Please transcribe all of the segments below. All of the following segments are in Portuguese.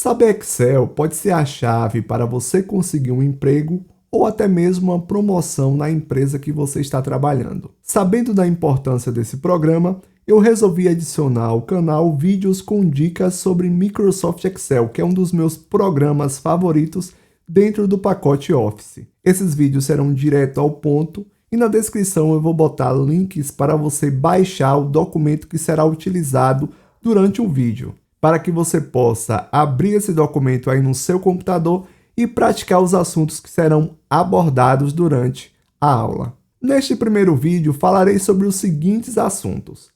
Saber Excel pode ser a chave para você conseguir um emprego ou até mesmo uma promoção na empresa que você está trabalhando. Sabendo da importância desse programa, eu resolvi adicionar ao canal vídeos com dicas sobre Microsoft Excel, que é um dos meus programas favoritos dentro do pacote Office. Esses vídeos serão direto ao ponto e na descrição eu vou botar links para você baixar o documento que será utilizado durante o vídeo, para que você possa abrir esse documento aí no seu computador e praticar os assuntos que serão abordados durante a aula. Neste primeiro vídeo falarei sobre os seguintes assuntos: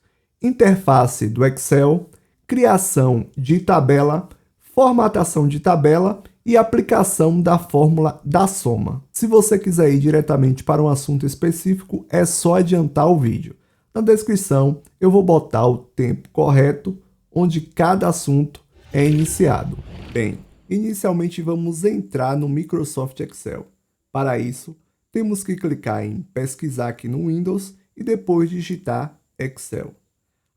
interface do Excel, criação de tabela, formatação de tabela e aplicação da fórmula da soma. Se você quiser ir diretamente para um assunto específico, é só adiantar o vídeo. Na descrição eu vou botar o tempo correto onde cada assunto é iniciado. Bem, inicialmente vamos entrar no Microsoft Excel. Para isso, temos que clicar em pesquisar aqui no Windows e depois digitar Excel.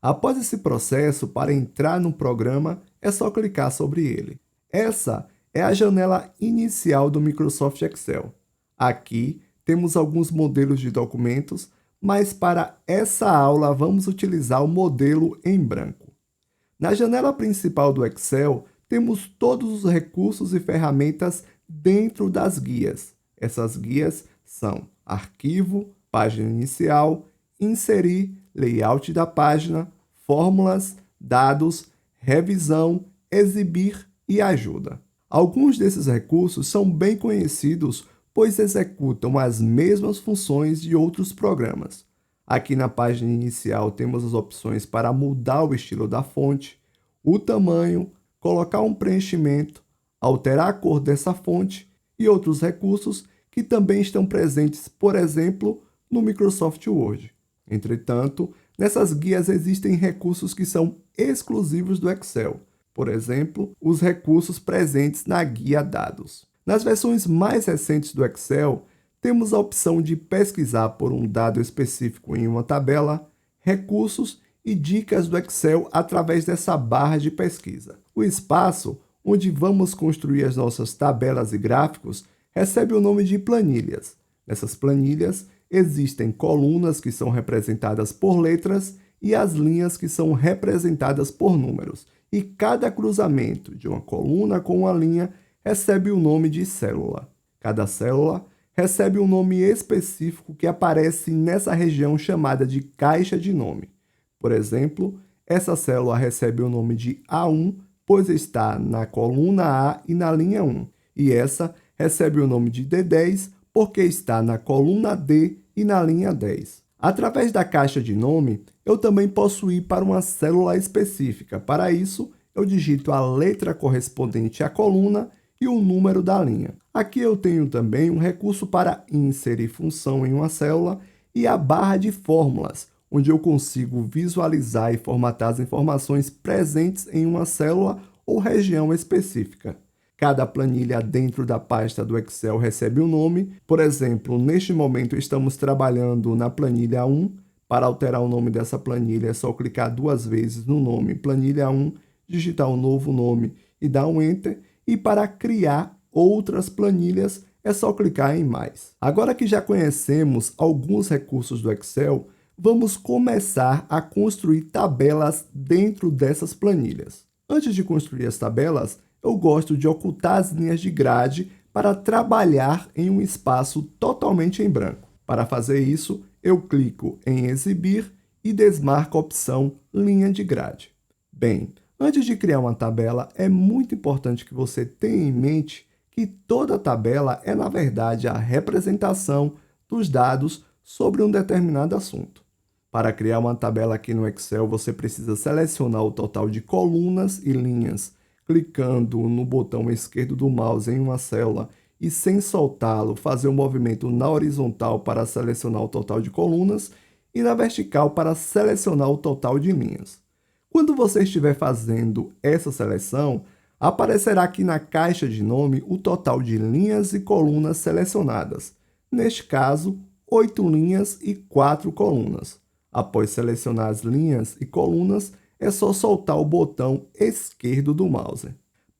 Após esse processo, para entrar no programa, é só clicar sobre ele. Essa é a janela inicial do Microsoft Excel. Aqui temos alguns modelos de documentos, mas para essa aula vamos utilizar o modelo em branco. Na janela principal do Excel, temos todos os recursos e ferramentas dentro das guias. Essas guias são Arquivo, Página Inicial, Inserir, Layout da página, Fórmulas, Dados, Revisão, Exibir e Ajuda. Alguns desses recursos são bem conhecidos, pois executam as mesmas funções de outros programas. Aqui na página inicial temos as opções para mudar o estilo da fonte, o tamanho, colocar um preenchimento, alterar a cor dessa fonte e outros recursos que também estão presentes, por exemplo, no Microsoft Word. Entretanto, nessas guias existem recursos que são exclusivos do Excel. Por exemplo, os recursos presentes na guia Dados. Nas versões mais recentes do Excel, temos a opção de pesquisar por um dado específico em uma tabela, recursos e dicas do Excel através dessa barra de pesquisa. O espaço onde vamos construir as nossas tabelas e gráficos recebe o nome de planilhas. Nessas planilhas existem colunas que são representadas por letras e as linhas que são representadas por números. E cada cruzamento de uma coluna com uma linha recebe o nome de célula. Cada célula recebe um nome específico que aparece nessa região chamada de caixa de nome. Por exemplo, essa célula recebe o nome de A1, pois está na coluna A e na linha 1. E essa recebe o nome de D10, porque está na coluna D e na linha 10. Através da caixa de nome, eu também posso ir para uma célula específica. Para isso, eu digito a letra correspondente à coluna e o número da linha. Aqui eu tenho também um recurso para inserir função em uma célula e a barra de fórmulas, onde eu consigo visualizar e formatar as informações presentes em uma célula ou região específica. Cada planilha dentro da pasta do Excel recebe um nome. Por exemplo, neste momento estamos trabalhando na planilha 1. Para alterar o nome dessa planilha é só clicar 2 vezes no nome planilha 1, digitar um novo nome e dar um Enter. E para criar outras planilhas é só clicar em mais. Agora que já conhecemos alguns recursos do Excel, vamos começar a construir tabelas dentro dessas planilhas. Antes de construir as tabelas, eu gosto de ocultar as linhas de grade para trabalhar em um espaço totalmente em branco. Para fazer isso, eu clico em Exibir e desmarco a opção Linha de grade. Bem, antes de criar uma tabela, é muito importante que você tenha em mente que toda tabela é, na verdade, a representação dos dados sobre um determinado assunto. Para criar uma tabela aqui no Excel, você precisa selecionar o total de colunas e linhas, clicando no botão esquerdo do mouse em uma célula e, sem soltá-lo, fazer um movimento na horizontal para selecionar o total de colunas e na vertical para selecionar o total de linhas. Quando você estiver fazendo essa seleção, aparecerá aqui na caixa de nome o total de linhas e colunas selecionadas. Neste caso, 8 linhas e 4 colunas. Após selecionar as linhas e colunas, é só soltar o botão esquerdo do mouse.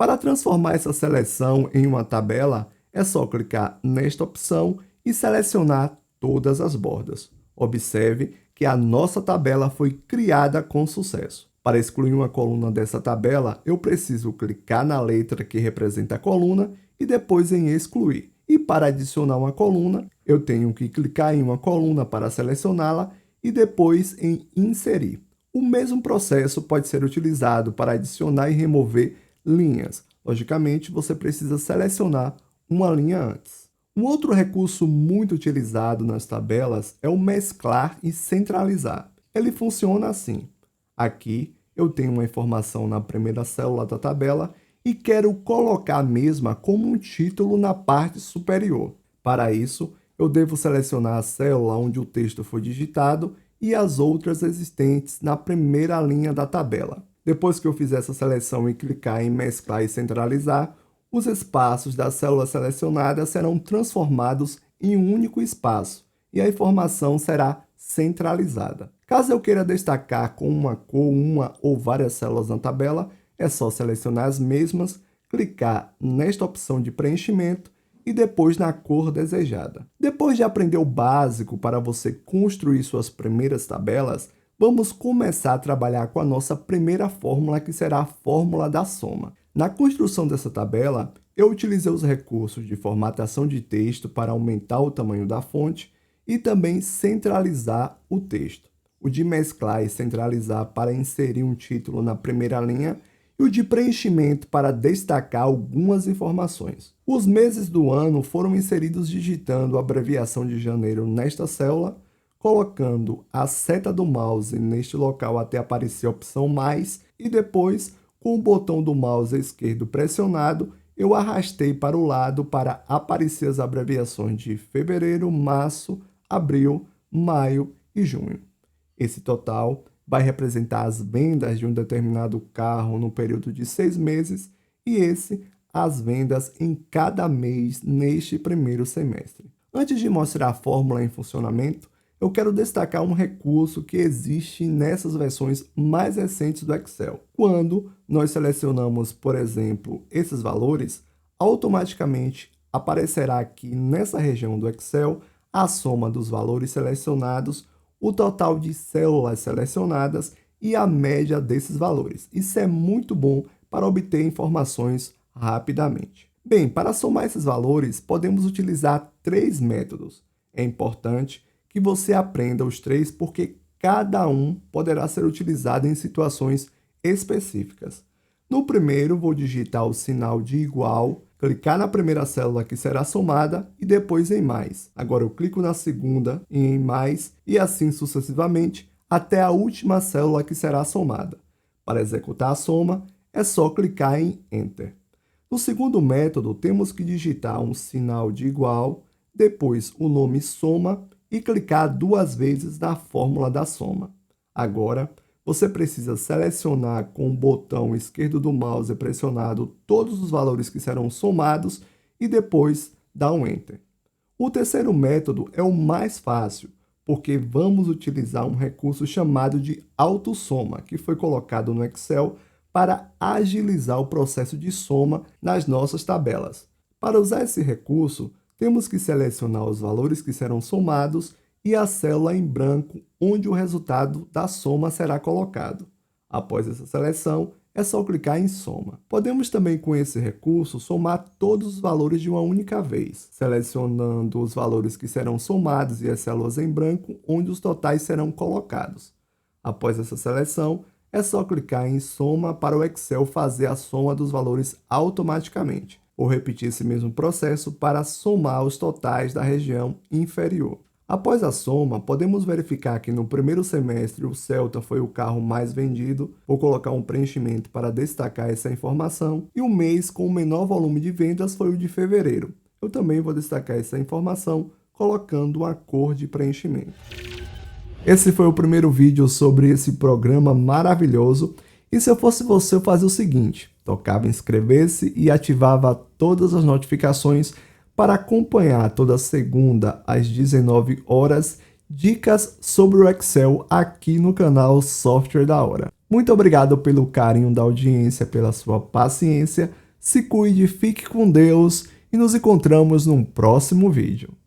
Para transformar essa seleção em uma tabela, é só clicar nesta opção e selecionar todas as bordas. Observe que a nossa tabela foi criada com sucesso. Para excluir uma coluna dessa tabela, eu preciso clicar na letra que representa a coluna e depois em excluir. E para adicionar uma coluna, eu tenho que clicar em uma coluna para selecioná-la e depois em inserir. O mesmo processo pode ser utilizado para adicionar e remover linhas. Logicamente, você precisa selecionar uma linha antes. Um outro recurso muito utilizado nas tabelas é o mesclar e centralizar. Ele funciona assim. Aqui eu tenho uma informação na primeira célula da tabela e quero colocar a mesma como um título na parte superior. Para isso, eu devo selecionar a célula onde o texto foi digitado e as outras existentes na primeira linha da tabela. Depois que eu fizer essa seleção e clicar em mesclar e centralizar, os espaços das células selecionadas serão transformados em um único espaço e a informação será centralizada. Caso eu queira destacar com uma cor uma ou várias células na tabela, é só selecionar as mesmas, clicar nesta opção de preenchimento e depois na cor desejada. Depois de aprender o básico para você construir suas primeiras tabelas, vamos começar a trabalhar com a nossa primeira fórmula, que será a fórmula da soma. Na construção dessa tabela, eu utilizei os recursos de formatação de texto para aumentar o tamanho da fonte e também centralizar o texto. O de mesclar e centralizar para inserir um título na primeira linha e o de preenchimento para destacar algumas informações. Os meses do ano foram inseridos digitando a abreviação de janeiro nesta célula, colocando a seta do mouse neste local até aparecer a opção mais e depois, com o botão do mouse esquerdo pressionado, eu arrastei para o lado para aparecer as abreviações de fevereiro, março, abril, maio e junho. Esse total vai representar as vendas de um determinado carro no período de 6 meses e esse as vendas em cada mês neste primeiro semestre. Antes de mostrar a fórmula em funcionamento, eu quero destacar um recurso que existe nessas versões mais recentes do Excel. Quando nós selecionamos, por exemplo, esses valores, automaticamente aparecerá aqui nessa região do Excel a soma dos valores selecionados, o total de células selecionadas e a média desses valores. Isso é muito bom para obter informações rapidamente. Bem, para somar esses valores, podemos utilizar 3 métodos. É importante que você aprenda os 3 porque cada um poderá ser utilizado em situações específicas. No primeiro, vou digitar o sinal de igual, clicar na primeira célula que será somada e depois em mais. Agora eu clico na segunda e em mais e assim sucessivamente até a última célula que será somada. Para executar a soma, é só clicar em Enter. No segundo método, temos que digitar um sinal de igual, depois o nome soma e clicar 2 vezes na fórmula da soma. Agora, você precisa selecionar com o botão esquerdo do mouse pressionado todos os valores que serão somados e depois dar um Enter. O terceiro método é o mais fácil, porque vamos utilizar um recurso chamado de autossoma, que foi colocado no Excel para agilizar o processo de soma nas nossas tabelas. Para usar esse recurso, temos que selecionar os valores que serão somados e a célula em branco onde o resultado da soma será colocado. Após essa seleção, é só clicar em Soma. Podemos também, com esse recurso, somar todos os valores de uma única vez, selecionando os valores que serão somados e as células em branco onde os totais serão colocados. Após essa seleção, é só clicar em Soma para o Excel fazer a soma dos valores automaticamente. Vou repetir esse mesmo processo para somar os totais da região inferior. Após a soma, podemos verificar que no primeiro semestre o Celta foi o carro mais vendido. Vou colocar um preenchimento para destacar essa informação. E o mês com o menor volume de vendas foi o de fevereiro. Eu também vou destacar essa informação colocando uma cor de preenchimento. Esse foi o primeiro vídeo sobre esse programa maravilhoso. E se eu fosse você, eu fazia o seguinte: tocava em inscrever-se e ativava todas as notificações para acompanhar toda segunda às 19 horas dicas sobre o Excel aqui no canal Software da Hora. Muito obrigado pelo carinho da audiência, pela sua paciência. Se cuide, fique com Deus e nos encontramos num próximo vídeo.